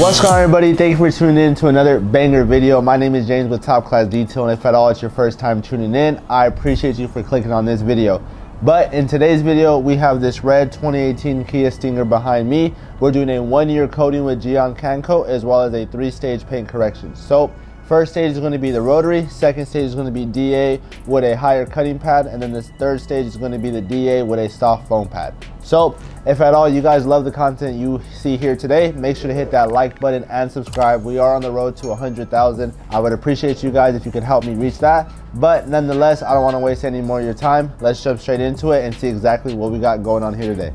What's going on, everybody? Thank you for tuning in to another banger video. My name is James with Top Class Detail, and if at all it's your first time tuning in, I appreciate you for clicking on this video. But in today's video, we have this red 2018 Kia Stinger behind me. We're doing a 1-year coating with gyeon can coat as well as a 3-stage paint correction. So first stage is going to be the rotary, second stage is going to be DA with a higher cutting pad, and then this third stage is going to be the DA with a soft foam pad. So if at all you guys love the content you see here today, make sure to hit that like button and subscribe. We are on the road to 100,000. I would appreciate you guys if you could help me reach that. But nonetheless, I don't want to waste any more of your time. Let's jump straight into it and see exactly what we got going on here today.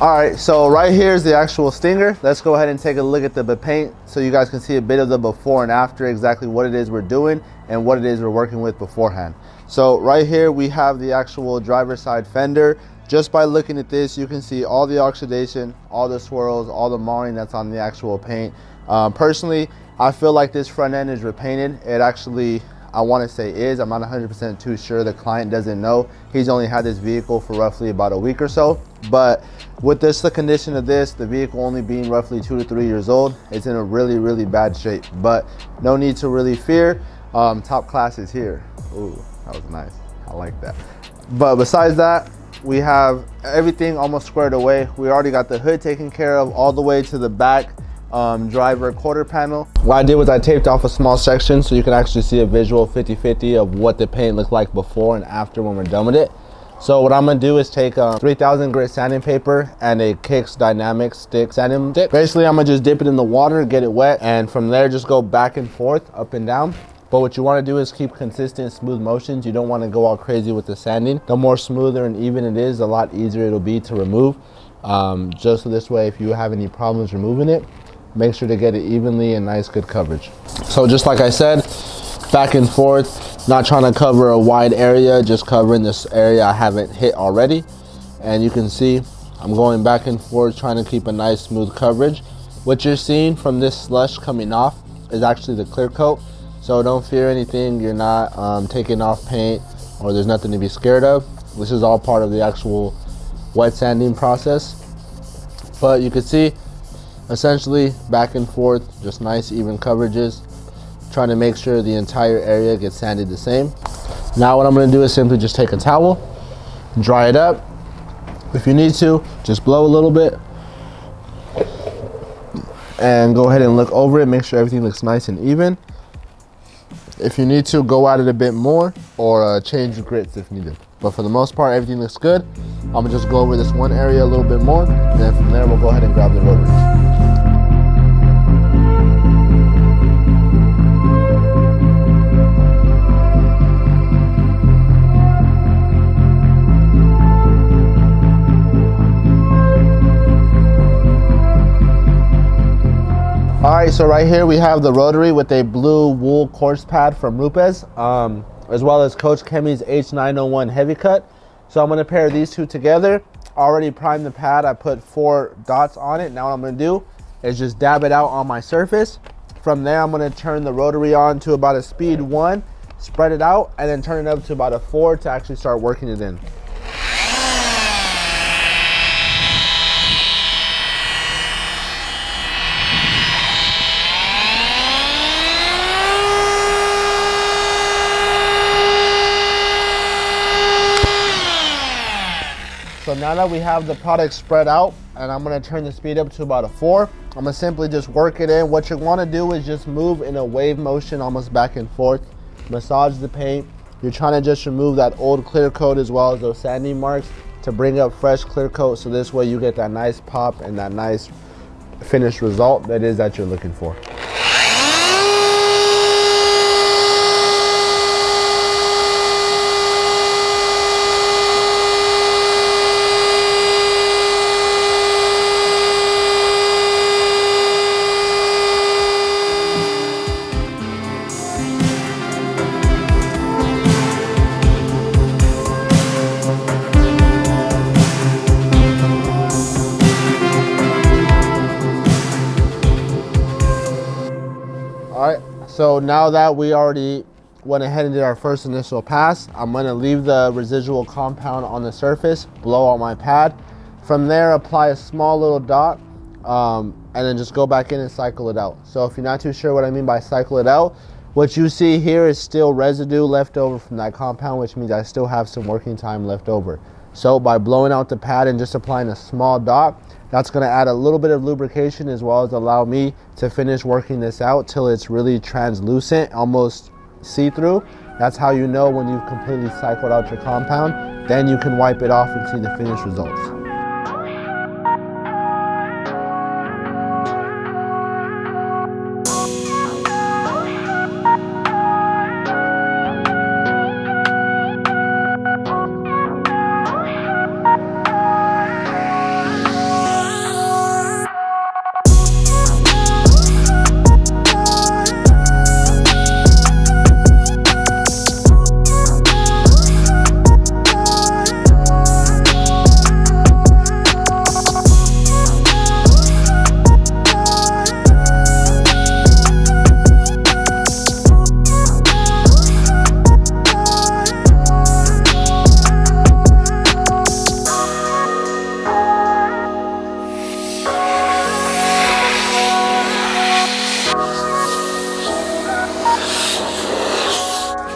Alright, so right here is the actual Stinger. Let's go ahead and take a look at the paint so you guys can see a bit of the before and after, exactly what it is we're doing and what it is we're working with beforehand. So right here we have the actual driver's side fender. Just by looking at this, you can see all the oxidation, all the swirls, all the marring that's on the actual paint. Personally, I feel like this front end is repainted. It actually, I want to say is, I'm not 100% too sure. The client doesn't know. He's only had this vehicle for roughly about a week or so. But with this, the condition of this, the vehicle only being roughly 2 to 3 years old, it's in a really bad shape. But no need to really fear. Top Class is here. Ooh, that was nice. I like that. But besides that, we have everything almost squared away. We already got the hood taken care of all the way to the back driver quarter panel. What I did was I taped off a small section so you can actually see a visual 50-50 of what the paint looked like before and after when we're done with it. So what I'm gonna do is take 3000 grit sanding paper and a Kicks Dynamic stick sanding stick. Basically, I'm gonna just dip it in the water, get it wet, and from there just go back and forth, up and down. But what you want to do is keep consistent, smooth motions. You don't want to go all crazy with the sanding. The more smoother and even it is, the lot easier it'll be to remove. Just so this way, if you have any problems removing it, make sure to get it evenly and nice, good coverage. So just like I said, back and forth, not trying to cover a wide area, just covering this area I haven't hit already. And you can see I'm going back and forth, trying to keep a nice, smooth coverage. What you're seeing from this slush coming off is actually the clear coat. So don't fear anything. You're not taking off paint, or there's nothing to be scared of. This is all part of the actual wet sanding process. But you can see essentially back and forth, just nice even coverages, trying to make sure the entire area gets sanded the same. Now what I'm going to do is simply just take a towel, dry it up. If you need to, just blow a little bit and go ahead and look over it, make sure everything looks nice and even. If you need to, go at it a bit more or change your grits if needed. But for the most part, everything looks good. I'm gonna just go over this one area a little bit more, and then from there we'll go ahead and grab the rotary. Alright, so right here we have the rotary with a blue wool coarse pad from Rupes, as well as Coach Kemi's H901 heavy cut. So I'm going to pair these two together. Already primed the pad. I put 4 dots on it. Now what I'm going to do is just dab it out on my surface. From there I'm going to turn the rotary on to about a speed 1, spread it out, and then turn it up to about a 4 to actually start working it in. So now that we have the product spread out, and I'm gonna turn the speed up to about a 4. I'm gonna simply just work it in. What you wanna do is just move in a wave motion, almost back and forth. Massage the paint. You're trying to just remove that old clear coat as well as those sanding marks to bring up fresh clear coat, so this way you get that nice pop and that nice finished result that you're looking for. So now that we already went ahead and did our first initial pass, I'm gonna leave the residual compound on the surface, blow out my pad. From there, apply a small little dot, and then just go back in and cycle it out. So if you're not too sure what I mean by cycle it out, what you see here is still residue left over from that compound, which means I still have some working time left over. So by blowing out the pad and just applying a small dot, that's going to add a little bit of lubrication as well as allow me to finish working this out till it's really translucent, almost see-through. That's how you know when you've completely cycled out your compound. Then you can wipe it off and see the finished results.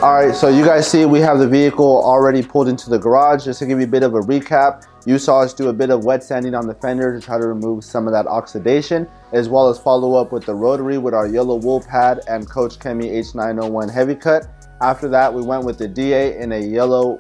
Alright, so you guys see we have the vehicle already pulled into the garage. Just to give you a bit of a recap, you saw us do a bit of wet sanding on the fender to try to remove some of that oxidation, as well as follow up with the rotary with our yellow wool pad and Coach Kemi H901 heavy cut. After that, we went with the DA in a yellow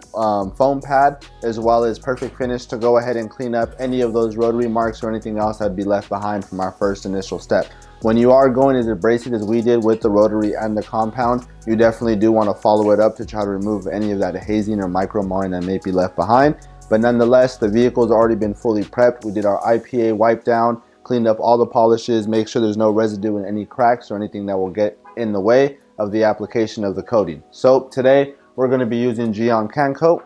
foam pad, as well as Perfect Finish to go ahead and clean up any of those rotary marks or anything else that'd be left behind from our first initial step. When you are going as abrasive as we did with the rotary and the compound, you definitely do want to follow it up to try to remove any of that hazing or micro marring that may be left behind. But nonetheless, the vehicle's already been fully prepped. We did our IPA wipe down, cleaned up all the polishes, make sure there's no residue in any cracks or anything that will get in the way of the application of the coating. So today we're going to be using gyeon can coat.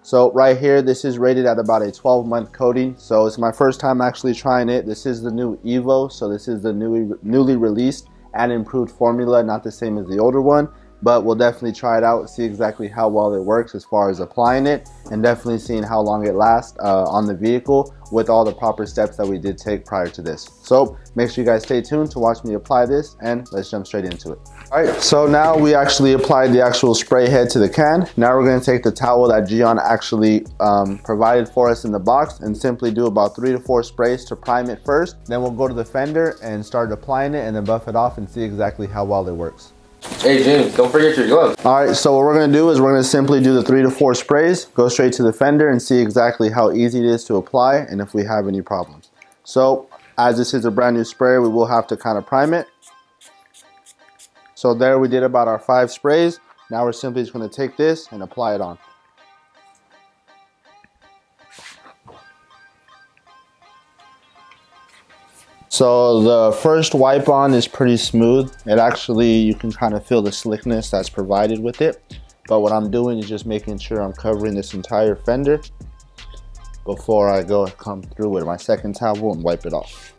So right here, this is rated at about a 12-month coating. So it's my first time actually trying it. This is the new Evo, so this is the newly released and improved formula, not the same as the older one, but we'll definitely try it out, see exactly how well it works as far as applying it, and definitely seeing how long it lasts on the vehicle with all the proper steps that we did take prior to this. So make sure you guys stay tuned to watch me apply this, and let's jump straight into it. All right, so now we actually applied the actual spray head to the can. Now we're going to take the towel that Gyeon actually provided for us in the box and simply do about 3 to 4 sprays to prime it first. Then we'll go to the fender and start applying it and then buff it off and see exactly how well it works. Hey James, don't forget your gloves. All right, so what we're gonna do is we're gonna simply do the 3 to 4 sprays, go straight to the fender and see exactly how easy it is to apply and if we have any problems. So as this is a brand new sprayer, we will have to kind of prime it. So there we did about our 5 sprays. Now we're simply just gonna take this and apply it on. So the first wipe on is pretty smooth. It actually, you can kind of feel the slickness that's provided with it. But what I'm doing is just making sure I'm covering this entire fender before I come through with my second towel and wipe it off.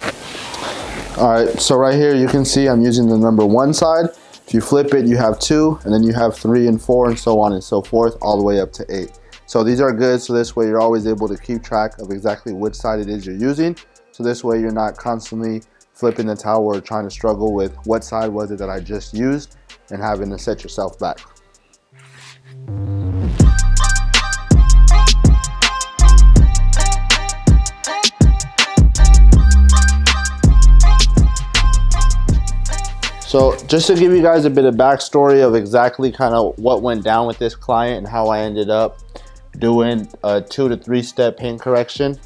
All right, so right here you can see I'm using the number 1 side. If you flip it, you have 2, and then you have 3 and 4 and so on and so forth, all the way up to 8. So these are good, so this way you're always able to keep track of exactly which side it is you're using. So this way you're not constantly flipping the towel or trying to struggle with what side was it that I just used and having to set yourself back. So just to give you guys a bit of backstory of exactly kind of what went down with this client and how I ended up doing a 2 to 3 step paint correction.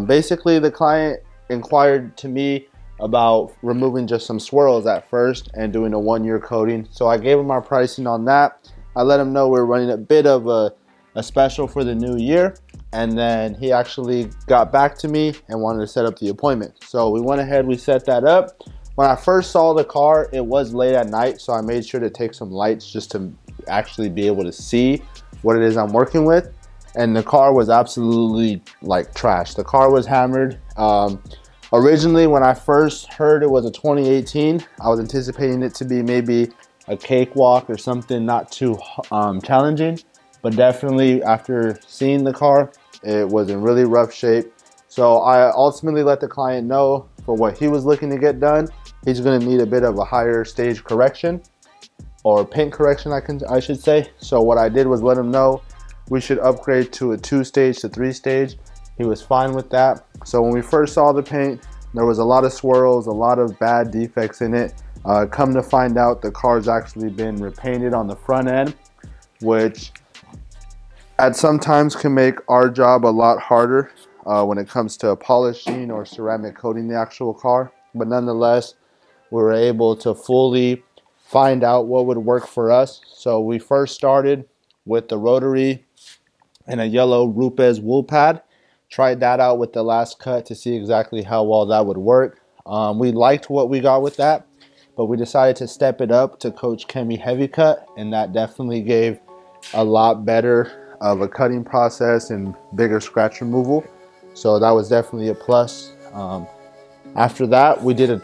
Basically, the client inquired to me about removing just some swirls at first and doing a 1-year coating. So I gave him our pricing on that. I let him know we're running a bit of a special for the new year, and then he actually got back to me and wanted to set up the appointment. So we went ahead, we set that up. When I first saw the car, it was late at night, so I made sure to take some lights just to actually be able to see what it is I'm working with. And the car was absolutely like trash. The car was hammered. Originally, when I first heard it was a 2018, I was anticipating it to be maybe a cakewalk or something not too challenging. But definitely after seeing the car, it was in really rough shape. So I ultimately let the client know for what he was looking to get done, he's gonna need a bit of a higher stage correction, or paint correction I should say. So what I did was let him know we should upgrade to a 2-stage to 3-stage. He was fine with that. So when we first saw the paint, there was a lot of swirls, a lot of bad defects in it. Come to find out, the car's actually been repainted on the front end, which at some times can make our job a lot harder when it comes to polishing or ceramic coating the actual car. But nonetheless, we were able to fully find out what would work for us. So we first started with the rotary and a yellow Rupes wool pad. Tried that out with the last cut to see exactly how well that would work. We liked what we got with that, but we decided to step it up to Coach Kemi Heavy Cut, and that definitely gave a lot better of a cutting process and bigger scratch removal. So that was definitely a plus. After that, we did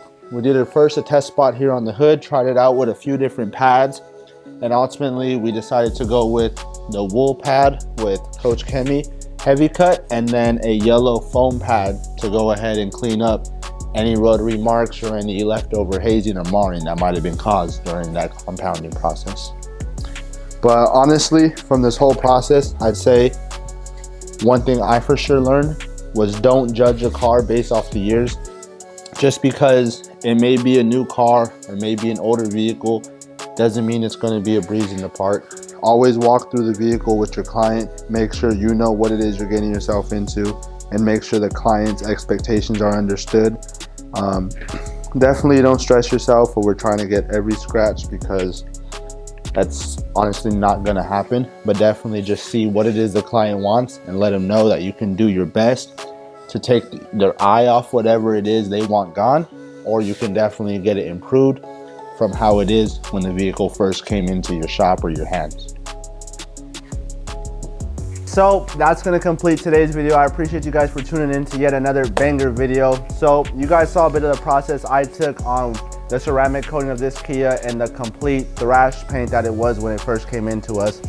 first a test spot here on the hood, tried it out with a few different pads, and ultimately we decided to go with the wool pad with Coach Kemi Heavy Cut, and then a yellow foam pad to go ahead and clean up any rotary marks or any leftover hazing or marring that might have been caused during that compounding process. But honestly, from this whole process, I'd say one thing I for sure learned was don't judge a car based off the years. Just because it may be a new car or maybe an older vehicle doesn't mean it's going to be a breeze in the park. Always walk through the vehicle with your client. Make sure you know what it is you're getting yourself into, and make sure the client's expectations are understood. Definitely don't stress yourself when we're trying to get every scratch, because that's honestly not going to happen. But definitely just see what it is the client wants and let them know that you can do your best to take their eye off whatever it is they want gone, or you can definitely get it improved from how it is when the vehicle first came into your shop or your hands. So that's going to complete today's video. I appreciate you guys for tuning in to yet another banger video. So you guys saw a bit of the process I took on the ceramic coating of this Kia and the complete thrash paint that it was when it first came into us.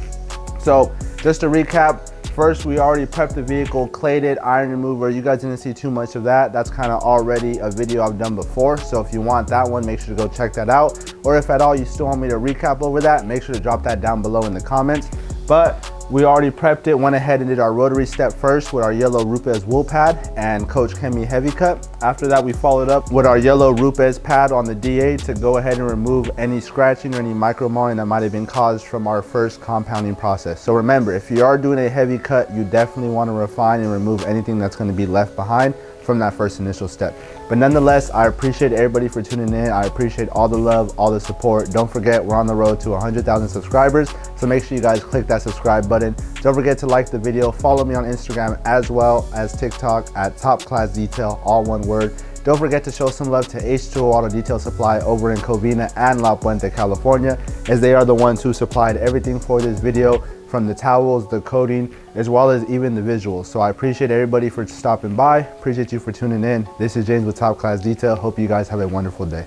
So just to recap, first we already prepped the vehicle, clayed it, iron remover. You guys didn't see too much of that. That's kind of already a video I've done before. So if you want that one, make sure to go check that out. Or if at all you still want me to recap over that, make sure to drop that down below in the comments. But we already prepped it, went ahead and did our rotary step first with our yellow Rupes wool pad and Coach Kemi Heavy Cut. After that, we followed up with our yellow Rupes pad on the DA to go ahead and remove any scratching or any micro marring that might have been caused from our first compounding process. So remember, if you are doing a heavy cut, you definitely want to refine and remove anything that's going to be left behind from that first initial step. But nonetheless, I appreciate everybody for tuning in. I appreciate all the love, all the support. Don't forget, we're on the road to 100,000 subscribers. So make sure you guys click that subscribe button. Don't forget to like the video. Follow me on Instagram as well as TikTok at Top Class Detail, all one word. Don't forget to show some love to H2O Auto Detail Supply over in Covina and La Puente, California, as they are the ones who supplied everything for this video, from the towels, the coating, as well as even the visuals. So I appreciate everybody for stopping by. Appreciate you for tuning in. This is James with Top Class Detail. Hope you guys have a wonderful day.